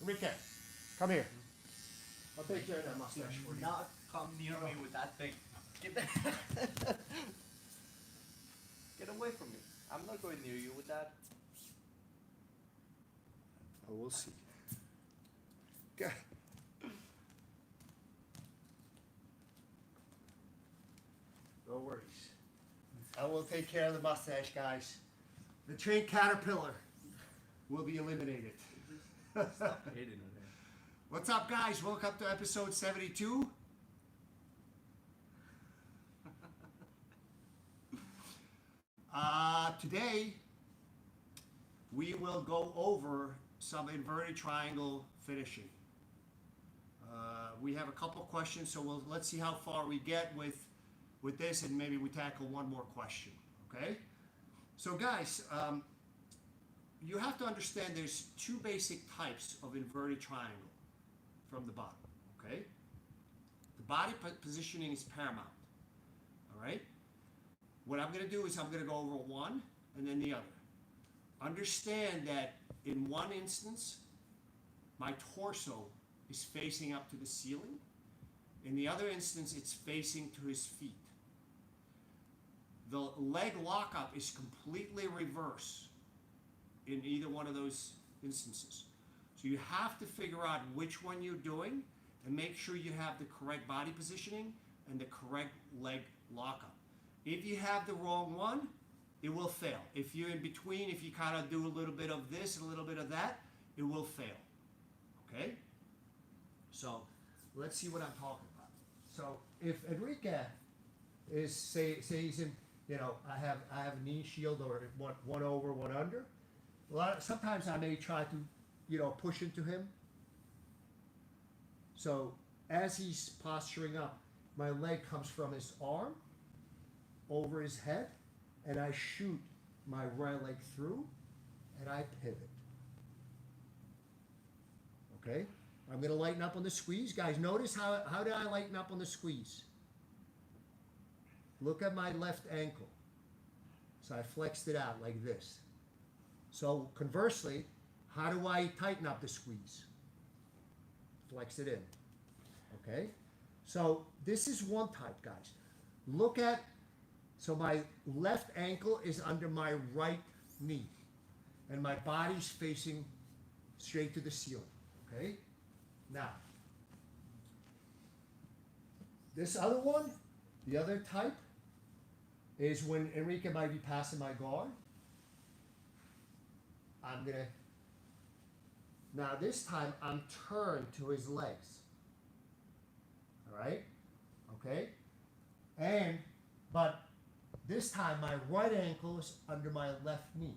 Enrique, come here. I'll take care of that mustache for you. Not come near me with that thing. Get that. Get away from me. I'm not going near you with that. Oh, we'll see. God. No worries. I will take care of the mustache, guys. The trained caterpillar will be eliminated. Stop hating on it. What's up, guys? Welcome to episode 72. Today, we will go over some inverted triangle finishing. We have a couple questions, so let's see how far we get with this, and maybe we tackle one more question, okay? So guys, you have to understand there's two basic types of inverted triangle from the bottom, okay? The body positioning is paramount, all right? What I'm going to do is I'm going to go over one and then the other. Understand that in one instance, my torso is facing up to the ceiling. In the other instance, it's facing to his feet. The leg lockup is completely reverse in either one of those instances. So you have to figure out which one you're doing and make sure you have the correct body positioning and the correct leg lockup. If you have the wrong one, it will fail. If you're in between, if you kind of do a little bit of this and a little bit of that, it will fail. Okay? So let's see what I'm talking about. So if Enrique is say he's in, you know, I have a knee shield or one over, one under. Sometimes I may try to, you know, push into him. So as he's posturing up, my leg comes from his arm over his head, and I shoot my right leg through, and I pivot. Okay? I'm going to lighten up on the squeeze. Guys, notice how did I lighten up on the squeeze? Look at my left ankle. So I flexed it out like this. So conversely, how do I tighten up the squeeze? Flex it in. Okay? So this is one type, guys. Look at, so my left ankle is under my right knee, and my body's facing straight to the ceiling. Okay? Now, this other one, the other type, is when Enrique might be passing my guard. I'm going to, now this time I'm turned to his legs. All right? Okay? But this time my right ankle is under my left knee.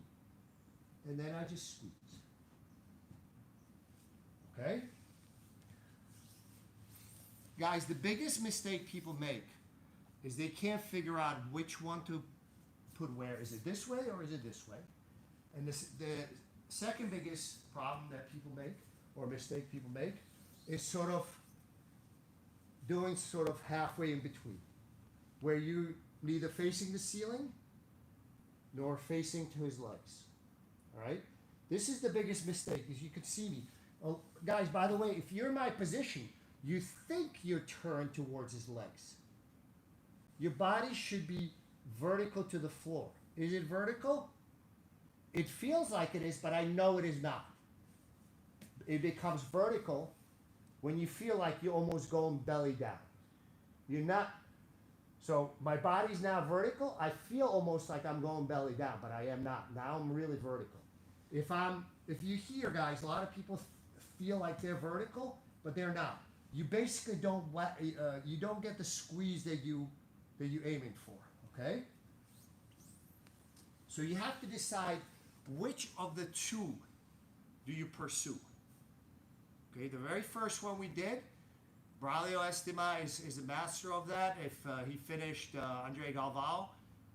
And then I just squeeze. Okay? Guys, the biggest mistake people make is they can't figure out which one to put where. Is it this way or is it this way? And the second biggest problem that people make, or mistake people make, is sort of doing sort of halfway in between, where you neither facing the ceiling nor facing to his legs. All right? This is the biggest mistake, as you can see me. Oh, guys, by the way, if you're in my position, you think you're turned towards his legs. Your body should be vertical to the floor. Is it vertical? It feels like it is, but I know it is not. It becomes vertical when you feel like you're almost going belly down. You're not. So my body's now vertical. I feel almost like I'm going belly down, but I am not. Now I'm really vertical. If you hear, guys, a lot of people feel like they're vertical, but they're not. You basically don't get the squeeze that you're aiming for, okay? So you have to decide which of the two do you pursue. Okay, the very first one we did, Braulio Estima is a master of that. If he finished Andre Galvao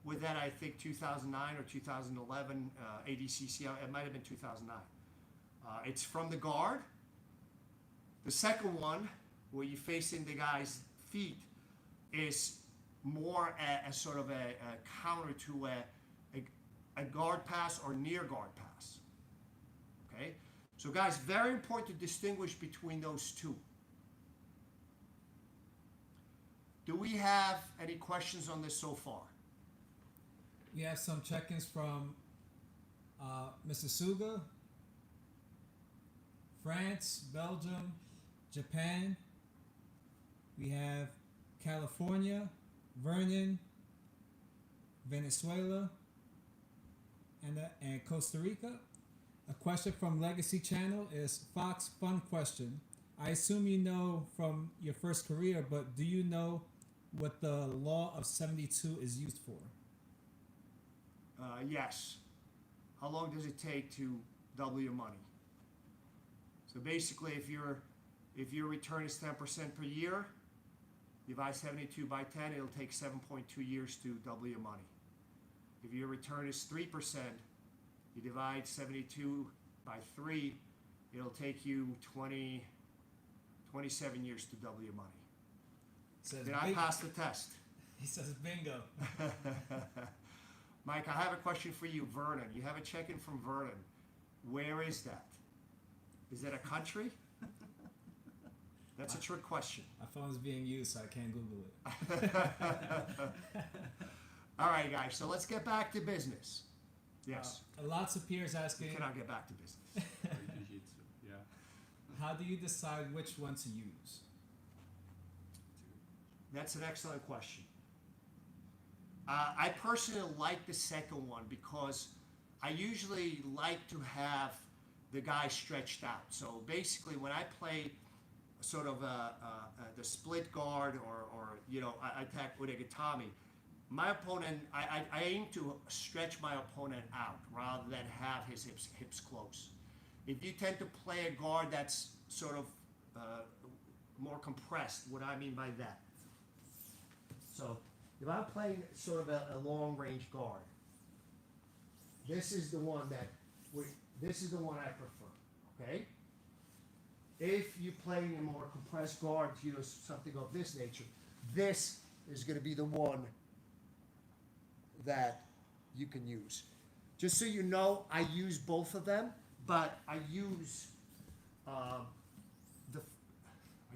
with that, I think 2009 or 2011 ADCC, it might have been 2009. It's from the guard. The second one, where you're facing the guy's feet, is more a sort of a counter to a guard pass or near guard pass. Okay? So guys, very important to distinguish between those two. Do we have any questions on this so far? We have some check-ins from Mississauga, France, Belgium, Japan. We have California, Vernon, Venezuela, and Costa Rica. A question from Legacy Channel is, Fox, fun question. I assume you know from your first career, but do you know what the law of 72 is used for? Yes. How long does it take to double your money? So basically, if your return is 10% per year, divide 72 by 10, it'll take 7.2 years to double your money. If your return is 3%, you divide 72 by 3, it'll take you 27 years to double your money. Did I pass the test? He says bingo. Mike, I have a question for you, Vernon. You have a check-in from Vernon. Where is that? Is it a country? That's a trick question. My phone's being used, so I can't Google it. All right, guys, so let's get back to business. Yes. Lots of peers asking, We cannot get back to business. Jiu-Jitsu, yeah. how do you decide which one to use? That's an excellent question. I personally like the second one because I usually like to have the guy stretched out. So basically, when I play sort of the split guard or I attack with a gatami, my opponent, I aim to stretch my opponent out rather than have his hips close. If you tend to play a guard that's sort of more compressed, what do I mean by that? So if I'm playing sort of a long range guard, this is the one I prefer. Okay. If you play a more compressed guard, something of this nature, this is going to be the one that you can use. Just so you know, I use both of them, but I use I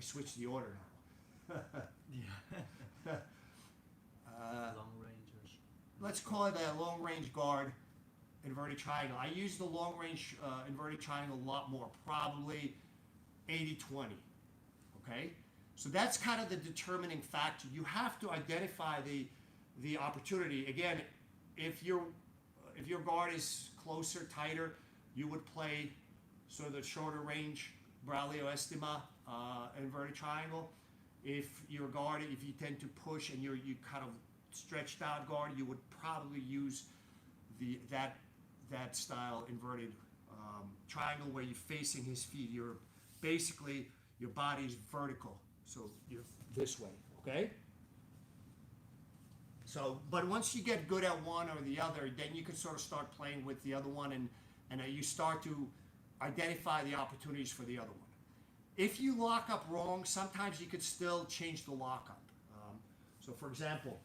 switched the order now. Yeah. Long rangers. Let's call it a long range guard inverted triangle. I use the long range inverted triangle a lot more, probably 80-20. Okay? So that's kind of the determining factor. You have to identify the opportunity. Again, if your guard is closer, tighter, you would play sort of the shorter range Braulio Estima inverted triangle. If you tend to push and you kind of stretched out guard, you would probably use that style inverted triangle where you're facing his feet. Your body's vertical, so you're this way. Okay. So, but once you get good at one or the other, then you can sort of start playing with the other one, and you start to identify the opportunities for the other one. If you lock up wrong, sometimes you could still change the lockup. So, for example,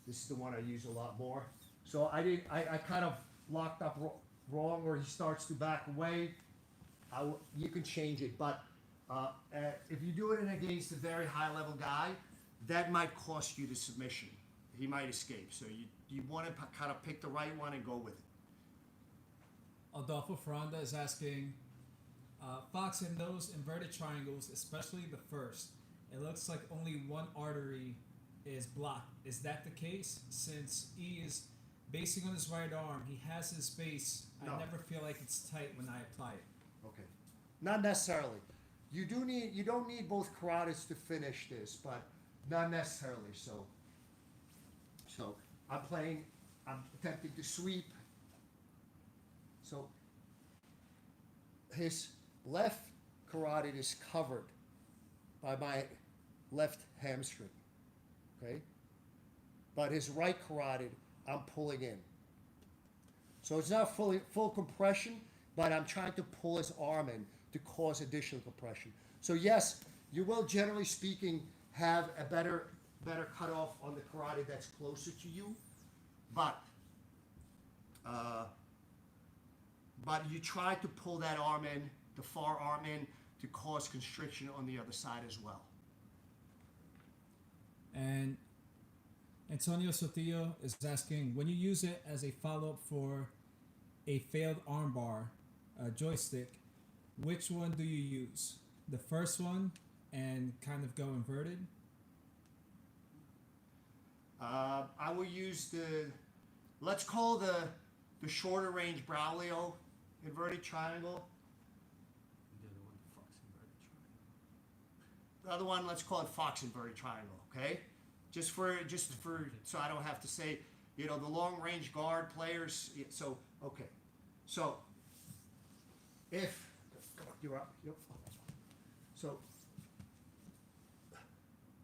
this is the one I use a lot more. So I kind of locked up wrong, or he starts to back away. You can change it, but if you do it against a very high-level guy, that might cost you the submission. He might escape. So you want to kind of pick the right one and go with it. Adolfo Ferranda is asking, Fox, in those inverted triangles, especially the first, it looks like only one artery is blocked. Is that the case? Since E is basing on his right arm, he has his space. No. I never feel like it's tight when I apply it. Okay. Not necessarily. You don't need both carotids to finish this, but not necessarily. So I'm attempting to sweep. So his left carotid is covered by my left hamstring. Okay? But his right carotid, I'm pulling in. So it's not full compression, but I'm trying to pull his arm in to cause additional compression. So yes, you will, generally speaking, have a better cutoff on the carotid that's closer to you, but but you try to pull that arm in, the far arm in, to cause constriction on the other side as well. And Antonio Sotillo is asking, when you use it as a follow-up for a failed armbar joystick, which one do you use? The first one and kind of go inverted? I will use let's call the shorter range Braulio inverted triangle. The other one, let's call it Fox inverted triangle, okay? Just for so I don't have to say, the long range guard players. So okay, so if you're up, so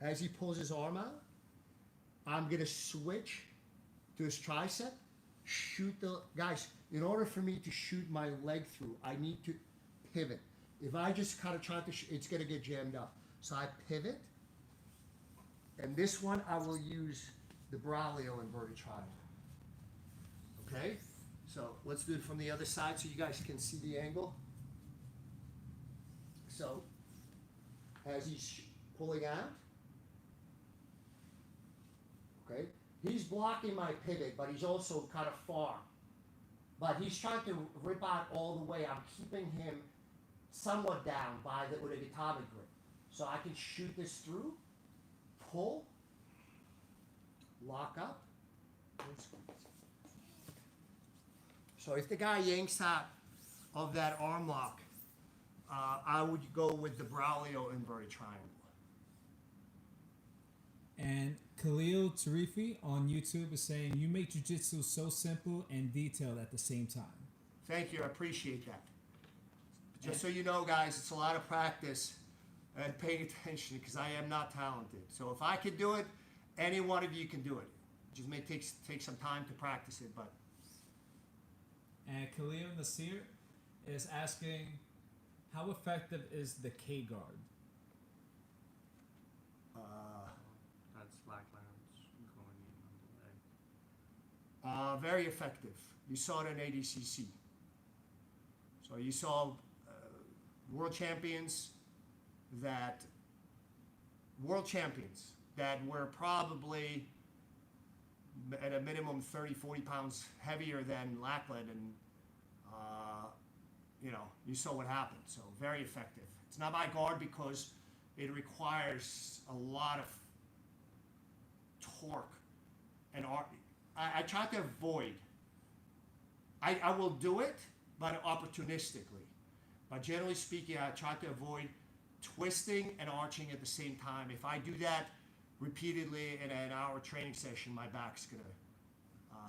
as he pulls his arm out, I'm gonna switch to his tricep, shoot guys. In order for me to shoot my leg through, I need to pivot. If I just kind of try to, it's gonna get jammed up. So I pivot, and this one I will use the Braulio inverted triangle. Okay, so let's do it from the other side so you guys can see the angle. So as he's pulling out, okay, he's blocking my pivot, but he's also kind of far. But he's trying to rip out all the way. I'm keeping him somewhat down by the urigatami grip. So I can shoot this through, pull, lock up, and squeeze. So if the guy yanks out of that arm lock, I would go with the Braulio inverted triangle. And Khalil Tarifi on YouTube is saying, you make jiu-jitsu so simple and detailed at the same time. Thank you, I appreciate that. Just so you know, guys, it's a lot of practice and paying attention, because I am not talented. So if I can do it, any one of you can do it. Just may take some time to practice it, but. And Khalil Nasir is asking, how effective is the K guard? That's slack lines going in on the leg. Very effective. You saw it in ADCC. So you saw world champions that were probably at a minimum 30, 40 pounds heavier than Lackland, and you saw what happened. So very effective. It's not my guard because it requires a lot of torque and I try to avoid. I will do it, but opportunistically. But generally speaking, I try to avoid twisting and arching at the same time. If I do that repeatedly in an hour training session, my back's gonna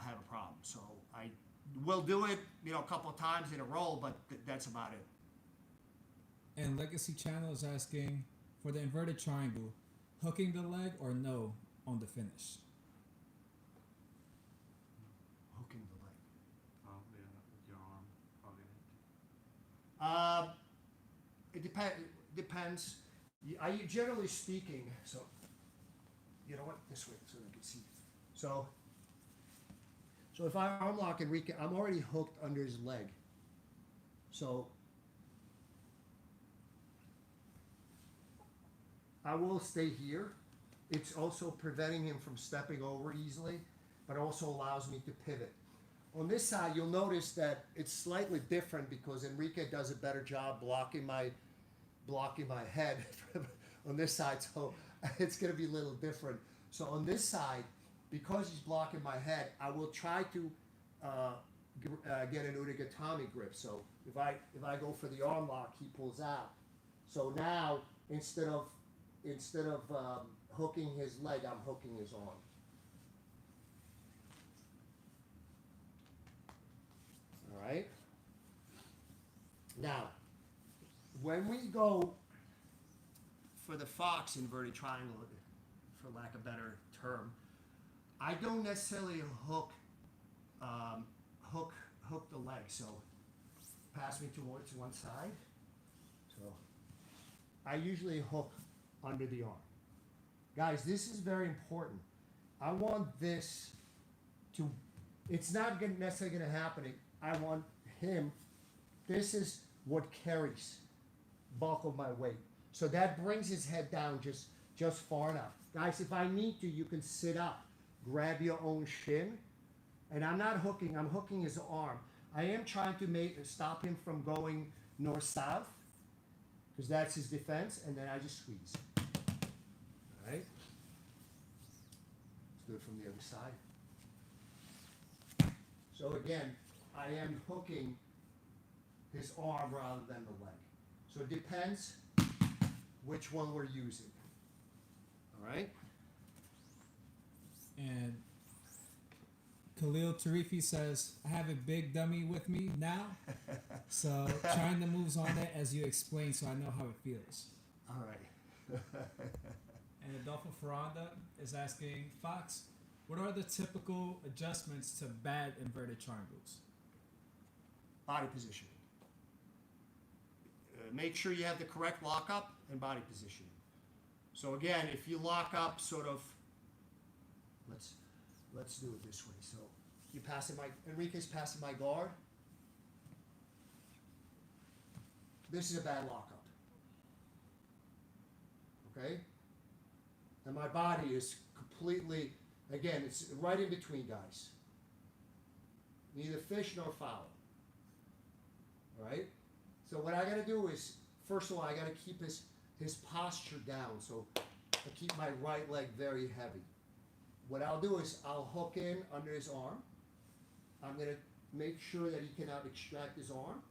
have a problem. So I will do it, a couple of times in a row, but that's about it. And Legacy Channel is asking, for the inverted triangle, hooking the leg or no on the finish? Hooking the leg. Oh, yeah, with your arm hugging it. It depends. I generally speaking, so you know what? This way, so they can see. So if I arm lock Enrique, I'm already hooked under his leg. So I will stay here. It's also preventing him from stepping over easily, but also allows me to pivot. On this side, you'll notice that it's slightly different because Enrique does a better job blocking my head on this side, so it's going to be a little different. So on this side, because he's blocking my head, I will try to get an urigatami grip. So if I go for the arm lock, he pulls out. So now instead of hooking his leg, I'm hooking his arm. All right. Now, when we go for the Fox inverted triangle, for lack of a better term, I don't necessarily hook the leg. So pass me towards one side. So I usually hook under the arm. Guys, this is very important. I want this to, it's not necessarily going to happen. I want him this is what carries bulk of my weight. So that brings his head down just far enough. Guys, if I need to, you can sit up, grab your own shin, and I'm not hooking, I'm hooking his arm. I am trying to stop him from going north-south, because that's his defense, and then I just squeeze. All right? Let's do it from the other side. So again, I am hooking his arm rather than the leg. So it depends which one we're using. All right? And Khalil Tarifi says, I have a big dummy with me now. So trying the moves on it as you explain so I know how it feels. All right. And Adolfo Ferranda is asking, Fox, what are the typical adjustments to bad inverted triangles? Body positioning. Make sure you have the correct lockup and body positioning. So again, if you lock up sort of, let's do it this way. So you passing Enrique's passing my guard. This is a bad lockup. Okay? And my body is completely, again, it's right in between, guys. Neither fish nor fowl. All right? So what I gotta do is, first of all, I gotta keep his posture down. So I keep my right leg very heavy. What I'll do is I'll hook in under his arm. I'm gonna make sure that he cannot extract his arm.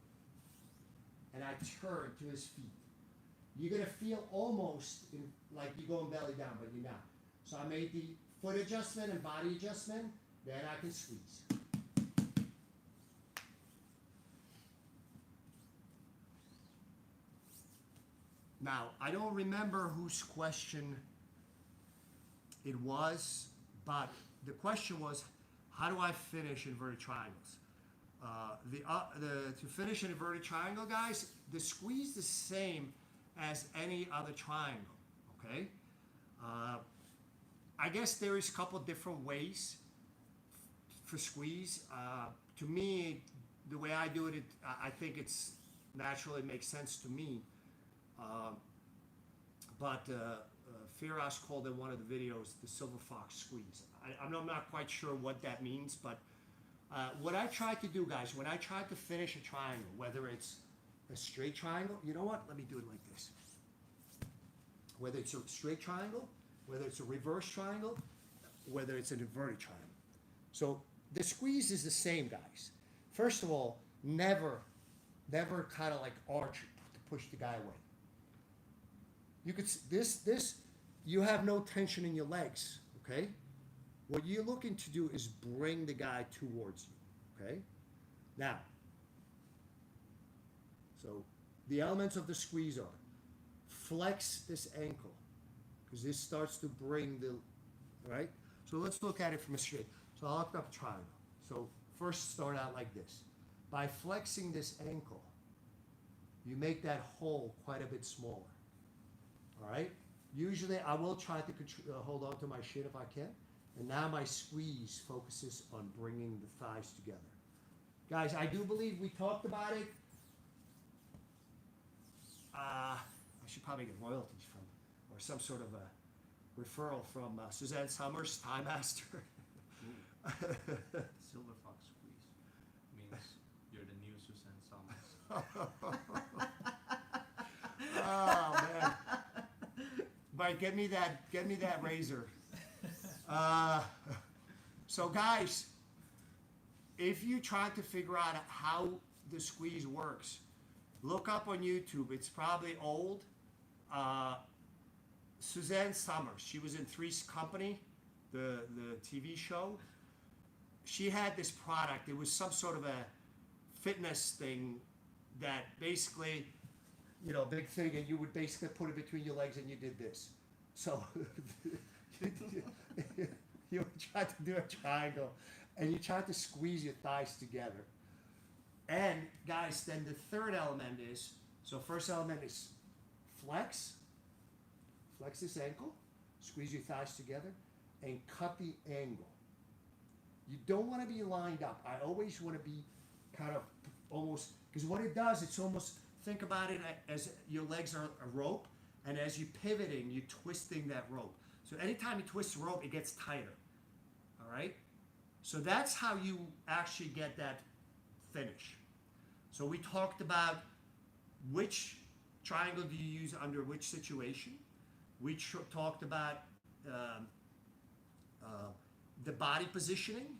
And I turn to his feet. You're gonna feel almost like you're going belly down, but you're not. So I made the foot adjustment and body adjustment, then I can squeeze. Now, I don't remember whose question it was, but the question was, how do I finish inverted triangles? To finish an inverted triangle, guys, the squeeze is the same as any other triangle, okay? I guess there is a couple different ways for squeeze. To me, the way I do it, I think it's natural, it makes sense to me. But Firas called in one of the videos the Silver Fox squeeze. I'm not quite sure what that means, but what I try to do, guys, when I try to finish a triangle, whether it's a straight triangle, you know what? Let me do it like this. Whether it's a straight triangle, whether it's a reverse triangle, whether it's an inverted triangle. So the squeeze is the same, guys. First of all, never kind of like arch to push the guy away. You could you have no tension in your legs, okay? What you're looking to do is bring the guy towards you, okay? Now, so the elements of the squeeze are flex this ankle, because this starts to bring the, right? So let's look at it from a straight. So I'll look up a triangle. So first start out like this. By flexing this ankle, you make that hole quite a bit smaller. All right? Usually I will try to hold on to my shin if I can. And now my squeeze focuses on bringing the thighs together. Guys, I do believe we talked about it. I should probably get royalties from, or some sort of a referral from Suzanne Summers, Thai Master. Silver Fox squeeze means you're the new Suzanne Summers. Oh man! But get me that razor. So guys, if you try to figure out how the squeeze works, look up on YouTube. It's probably old. Suzanne Summers. She was in Three's Company, the TV show. She had this product. It was some sort of a fitness thing that basically, you know, big thing, and you would basically put it between your legs and you did this. So you would try to do a triangle and you try to squeeze your thighs together. And guys, then the third element is, so first element is flex this ankle, squeeze your thighs together, and cut the angle. You don't want to be lined up. I always want to be kind of almost, because what it does, it's almost, think about it as your legs are a rope, and as you're pivoting, you're twisting that rope. So anytime you twist the rope, it gets tighter. All right? So that's how you actually get that finish. So we talked about which triangle do you use under which situation. We talked about the body positioning,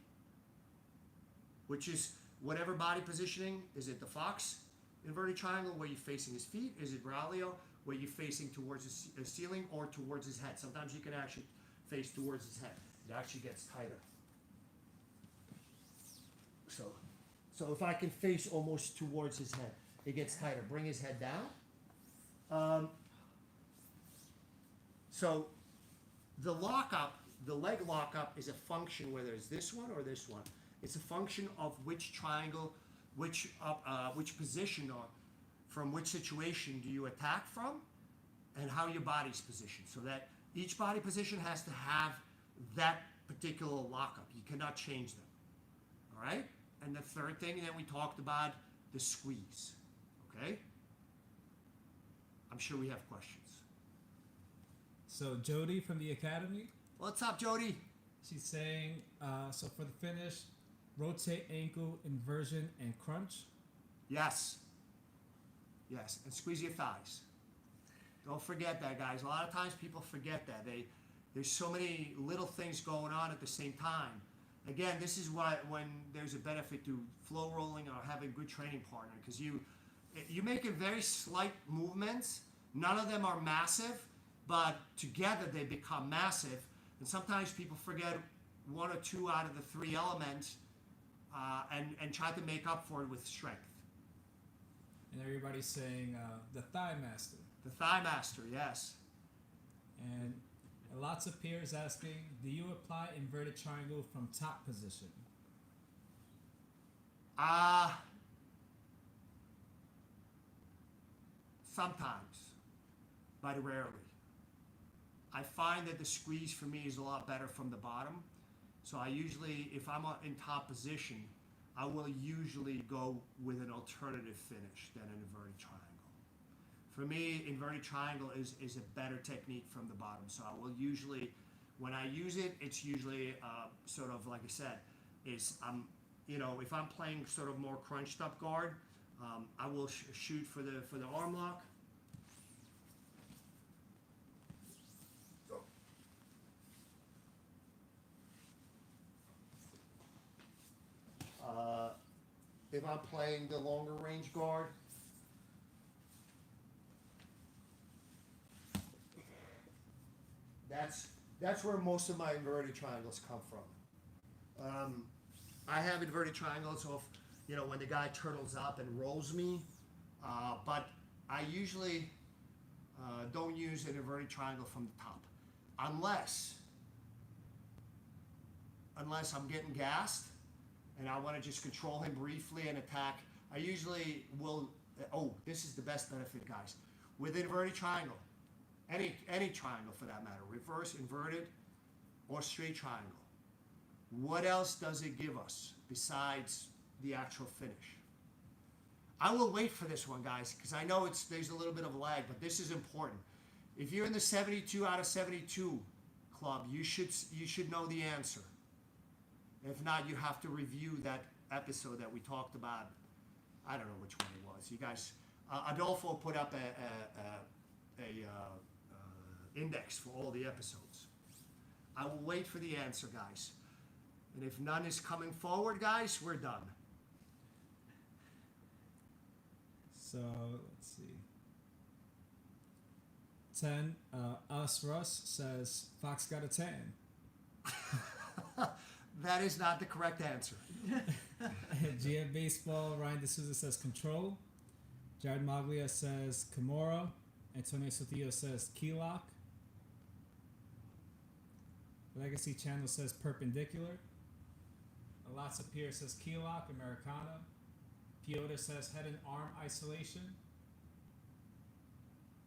which is whatever body positioning. Is it the Fox inverted triangle where you're facing his feet? Is it Braulio where you're facing towards the ceiling or towards his head? Sometimes you can actually face towards his head. It actually gets tighter. So if I can face almost towards his head, it gets tighter. Bring his head down. So the lockup, the leg lockup is a function whether it's this one or this one. It's a function of which triangle, which position or from which situation do you attack from, and how your body's positioned. So that each body position has to have that particular lockup. You cannot change them. All right? And the third thing that we talked about, the squeeze. Okay? I'm sure we have questions. So Jody from the Academy, What's up, Jody? she's saying, so for the finish, rotate ankle, inversion, and crunch. Yes. Yes, and squeeze your thighs. Don't forget that, guys. A lot of times people forget that. There's so many little things going on at the same time. Again, this is why when there's a benefit to flow rolling or having a good training partner, because you're making very slight movements. None of them are massive, but together they become massive. And sometimes people forget one or two out of the three elements and try to make up for it with strength. And everybody's saying the thigh master. The thigh master, yes. And lots of peers asking, do you apply inverted triangle from top position? Sometimes, but rarely. I find that the squeeze for me is a lot better from the bottom. So I usually, if I'm in top position, I will usually go with an alternative finish than an inverted triangle. For me, inverted triangle is a better technique from the bottom. So I will usually, when I use it, it's usually sort of like I said, if I'm playing sort of more crunched up guard, I will shoot for the arm lock. If I'm playing the longer range guard, that's where most of my inverted triangles come from. I have inverted triangles of, when the guy turtles up and rolls me, but I usually don't use an inverted triangle from the top, unless I'm getting gassed and I want to just control him briefly and attack. I usually will. This is the best benefit, guys. With inverted triangle, any triangle for that matter, reverse, inverted, or straight triangle. What else does it give us besides the actual finish? I will wait for this one, guys, because I know there's a little bit of lag, but this is important. If you're in the 72 out of 72 club, you should know the answer. If not, you have to review that episode that we talked about. I don't know which one it was. You guys, Adolfo put up a index for all the episodes. I will wait for the answer, guys. And if none is coming forward, guys, we're done. So let's see. 10. Us Russ says Fox got a 10. That is not the correct answer. GM Baseball, Ryan D'Souza says control. Jared Maglia says Kimura. Antonio Sotillo says key lock. Legacy Channel says perpendicular. Lots of Pierce says key lock, Americana. Piotr says head and arm isolation.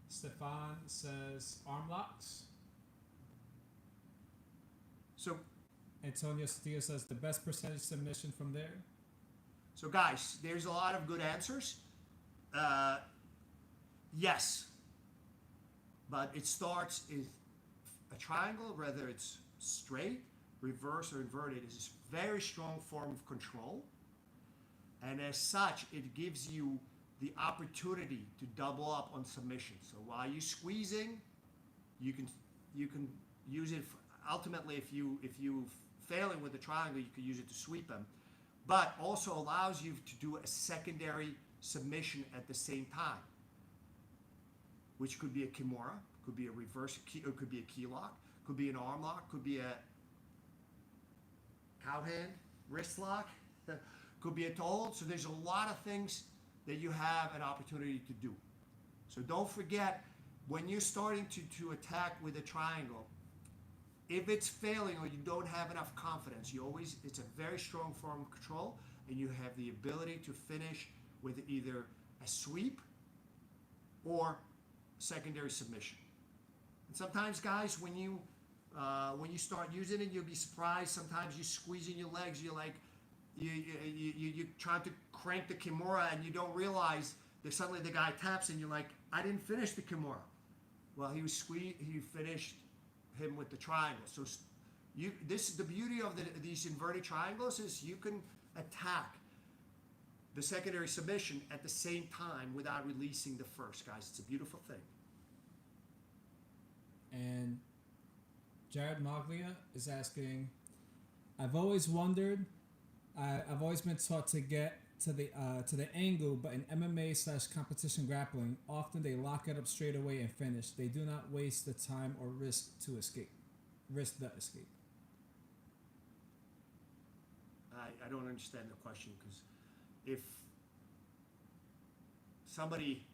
Stefan says arm locks. So Antonio Sotillo says the best percentage submission from there. So guys, there's a lot of good answers. Yes, but it starts in a triangle, whether it's straight, reverse, or inverted, is a very strong form of control. And as such, it gives you the opportunity to double up on submission. So while you're squeezing, you can use it. Ultimately, if you failing with the triangle, you could use it to sweep them, but also allows you to do a secondary submission at the same time, which could be a kimura, could be a reverse, or could be a key lock, could be an arm lock, could be a cow hand, wrist lock, could be a toe hold. So there's a lot of things that you have an opportunity to do. So don't forget, when you're starting to attack with a triangle, if it's failing or you don't have enough confidence, it's a very strong form of control, and you have the ability to finish with either a sweep or secondary submission. And sometimes, guys, when you start using it, you'll be surprised. Sometimes you're squeezing your legs. You're like, you're trying to crank the kimura, and you don't realize that suddenly the guy taps, and you're like, I didn't finish the kimura. Well, he finished him with the triangle. So this is the beauty of these inverted triangles, is you can attack the secondary submission at the same time without releasing the first, guys. It's a beautiful thing. And Jared Maglia is asking, I've always wondered, I've always been taught to get to the angle, but in MMA/competition grappling, often they lock it up straight away and finish. They do not waste the time or risk the escape. I don't understand the question, because if somebody,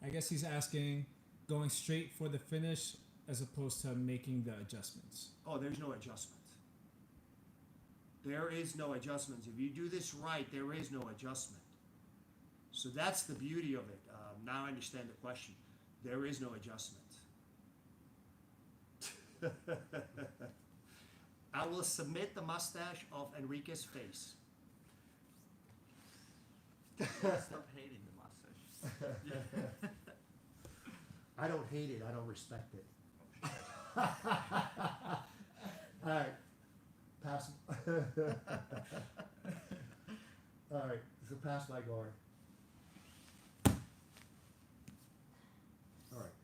I guess he's asking, going straight for the finish as opposed to making the adjustments. oh, there's no adjustment. There is no adjustments. If you do this right, there is no adjustment. So that's the beauty of it. Now I understand the question. There is no adjustment. I will submit the mustache of Enrique's face. Stop hating the mustache. I don't hate it. I don't respect it. All right. Pass. All right. So pass my guard. All right.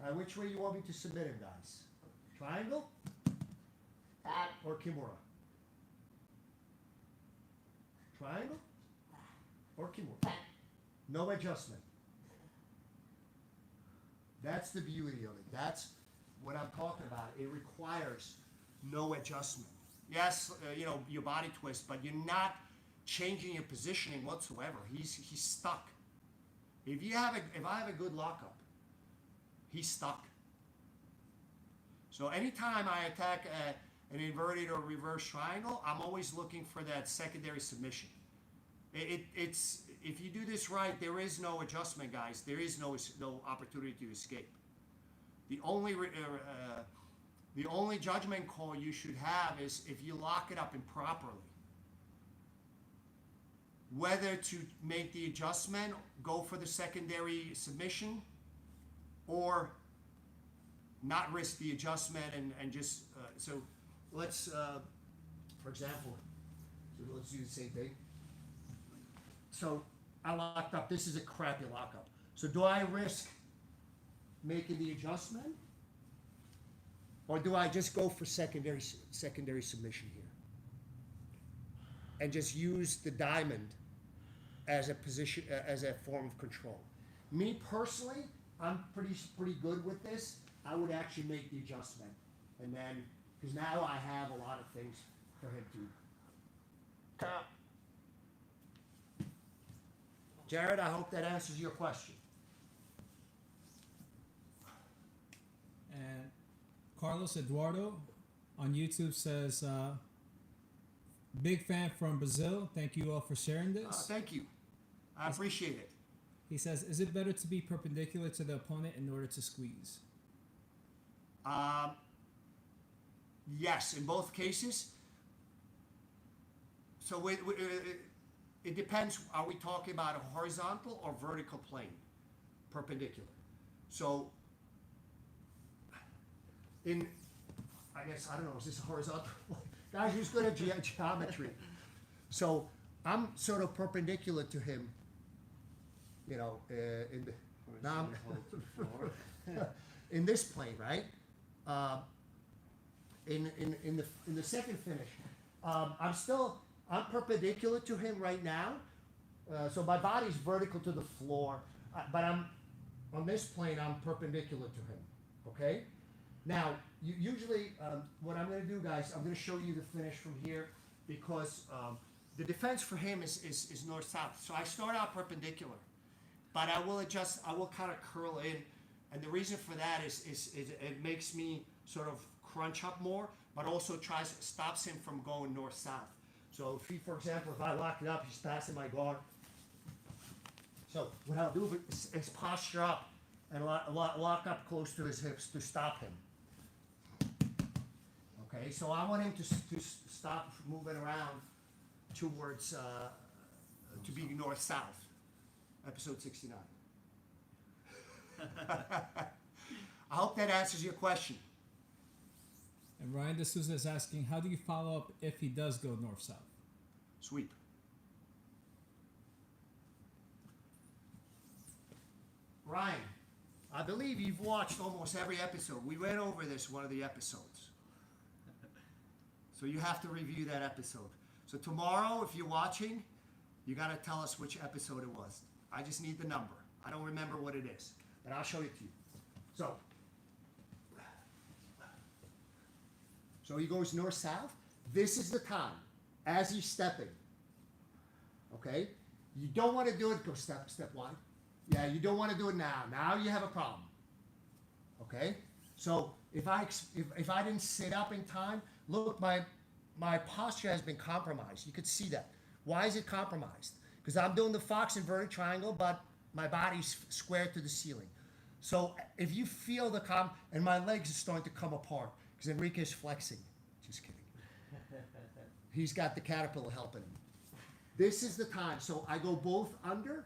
All right. Which way you want me to submit him, guys? Triangle or kimura? Triangle or kimura? No adjustment. That's the beauty of it. That's what I'm talking about. It requires no adjustment. Yes, your body twist, but you're not changing your positioning whatsoever. He's stuck. If I have a good lockup, he's stuck. So anytime I attack an inverted or reverse triangle, I'm always looking for that secondary submission. It's if you do this right, there is no adjustment, guys. There is no opportunity to escape. The only judgment call you should have is if you lock it up improperly. Whether to make the adjustment, go for the secondary submission, or not risk the adjustment and just so let's for example, so let's do the same thing. So I locked up. This is a crappy lockup. So do I risk making the adjustment, or do I just go for secondary submission here and just use the diamond as a position, as a form of control? Me personally, I'm pretty good with this. I would actually make the adjustment, and then because now I have a lot of things for him to tap. Jared, I hope that answers your question. And Carlos Eduardo on YouTube says, big fan from Brazil. Thank you all for sharing this. Thank you. I appreciate it. He says, is it better to be perpendicular to the opponent in order to squeeze? Yes, in both cases. So it depends. Are we talking about a horizontal or vertical plane? Perpendicular. So I guess, I don't know, is this a horizontal? Guys, who's good at geometry? So I'm sort of perpendicular to him, you know, now in this plane, right? In the second finish, I'm perpendicular to him right now. So my body's vertical to the floor, but I'm on this plane. I'm perpendicular to him. Okay. Now, usually, what I'm going to do, guys, I'm going to show you the finish from here because the defense for him is north-south. So I start out perpendicular, but I will adjust. I will kind of curl in, and the reason for that is it makes me sort of crunch up more, but also stops him from going north-south. So if he, for example, if I lock it up, he's passing my guard. So what I'll do is posture up and lock up close to his hips to stop him. Okay, so I want him to stop moving around towards, to be north-south. Episode 69. I hope that answers your question. And Ryan D'Souza is asking, how do you follow up if he does go north-south? Sweep. Ryan, I believe you've watched almost every episode. We went over this one of the episodes. So you have to review that episode. So tomorrow, if you're watching, you got to tell us which episode it was. I just need the number. I don't remember what it is, but I'll show it to you. So he goes north-south. This is the time, as he's stepping. Okay? You don't want to do it, go step wide. Yeah, you don't want to do it now. Now you have a problem. Okay? So if I didn't sit up in time, look, my posture has been compromised. You could see that. Why is it compromised? Because I'm doing the Fox inverted triangle, but my body's squared to the ceiling. So if you feel the and my legs are starting to come apart because Enrique's flexing. Just kidding. He's got the caterpillar helping him. This is the time. So I go both under,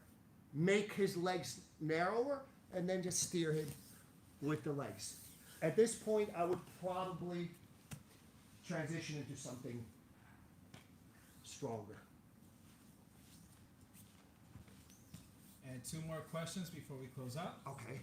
make his legs narrower, and then just steer him with the legs. At this point, I would probably transition into something stronger. And two more questions before we close out. Okay.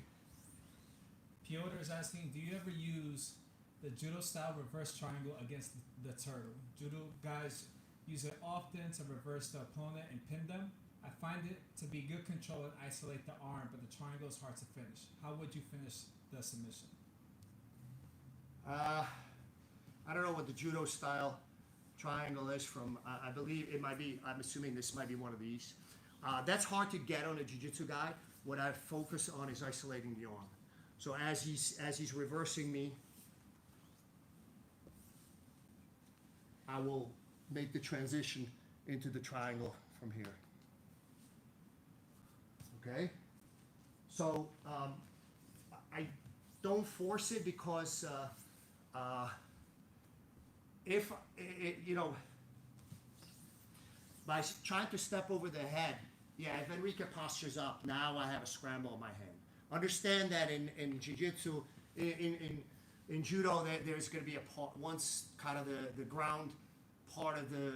Piotr is asking, do you ever use the judo-style reverse triangle against the turtle? Judo guys use it often to reverse the opponent and pin them. I find it to be good control and isolate the arm, but the triangle is hard to finish. How would you finish the submission? I don't know what the judo style triangle is from. I believe it might be, I'm assuming this might be one of these. That's hard to get on a jiu-jitsu guy. What I focus on is isolating the arm. So as he's reversing me, I will make the transition into the triangle from here. Okay? So I don't force it because if you know, by trying to step over the head, yeah, if Enrique postures up, now I have a scramble in my hand. Understand that in jiu-jitsu, in judo, there's going to be a part, once kind of the ground part of the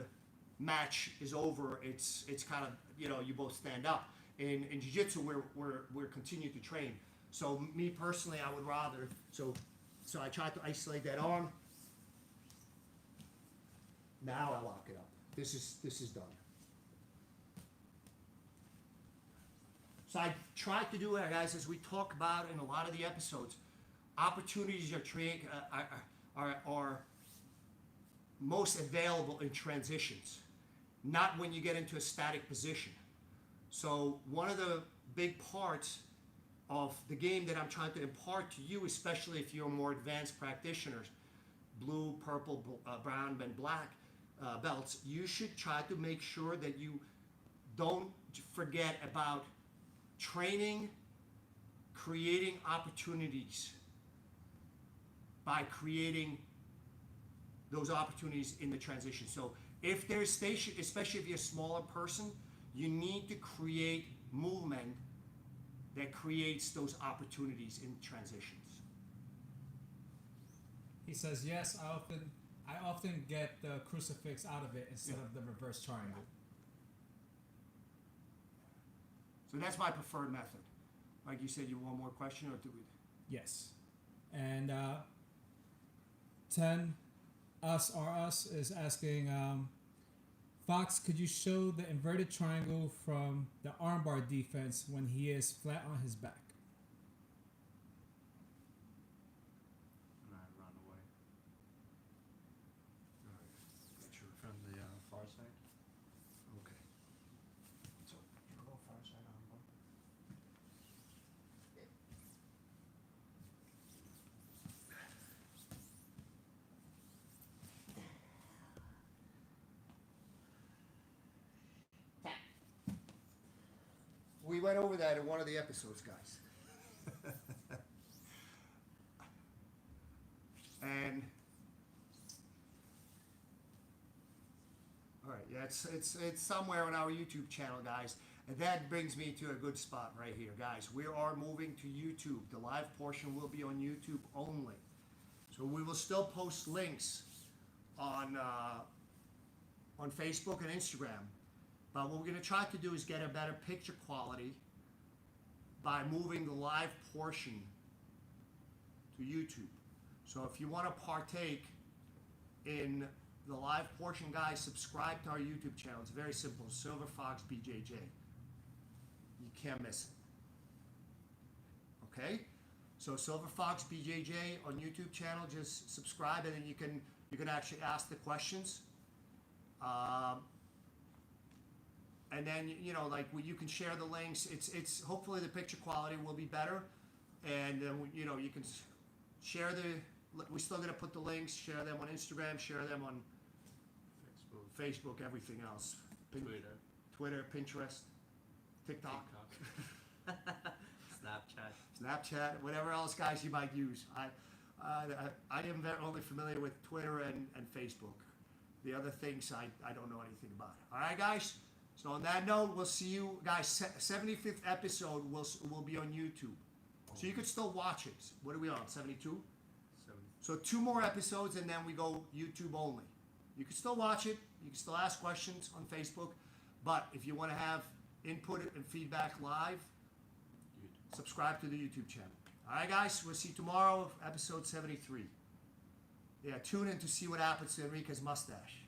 match is over, it's kind of, you know, you both stand up. In jiu-jitsu, we're continuing to train. So me personally, I would rather, so I try to isolate that arm. Now I lock it up. This is done. So I try to do it, guys, as we talk about in a lot of the episodes. Opportunities are most available in transitions, not when you get into a static position. So one of the big parts of the game that I'm trying to impart to you, especially if you're more advanced practitioners, blue, purple, brown, and black belts, you should try to make sure that you don't forget about training, creating opportunities by creating those opportunities in the transition. So if there's station, especially if you're a smaller person, you need to create movement that creates those opportunities in transitions. He says, yes, I often get the crucifix out of it instead of the reverse triangle. So that's my preferred method. Like you said, you want more question or do we? Yes. And 10 Us is asking, Fox, could you show the inverted triangle from the armbar defense when he is flat on his back? And I run away Get your, from the far side. okay. So you go far side armbar. We went over that in one of the episodes, guys. And all right, yeah, it's somewhere on our YouTube channel, guys. And that brings me to a good spot right here, guys. We are moving to YouTube. The live portion will be on YouTube only. So we will still post links on Facebook and Instagram. But what we're going to try to do is get a better picture quality by moving the live portion to YouTube. So if you want to partake in the live portion, guys, subscribe to our YouTube channel. It's very simple, Silver Fox BJJ. You can't miss it. Okay? So Silver Fox BJJ on YouTube channel, just subscribe, and then you can actually ask the questions. And then, you know, like you can share the links. It's hopefully the picture quality will be better, and then you know, you can share we're still gonna put the links, share them on Instagram, share them on Facebook, everything else, Twitter, Pinterest, TikTok. Snapchat, whatever else, guys, you might use. I am only familiar with Twitter and Facebook. The other things I don't know anything about. All right, guys. So on that note, we'll see you guys. 75th episode will be on YouTube, so you can still watch it. What are we on? 72. So 2 more episodes, and then we go YouTube only. You can still watch it. You can still ask questions on Facebook, but if you want to have input and feedback live, subscribe to the YouTube channel. All right, guys. We'll see you tomorrow, episode 73. Yeah, tune in to see what happens to Enrique's mustache.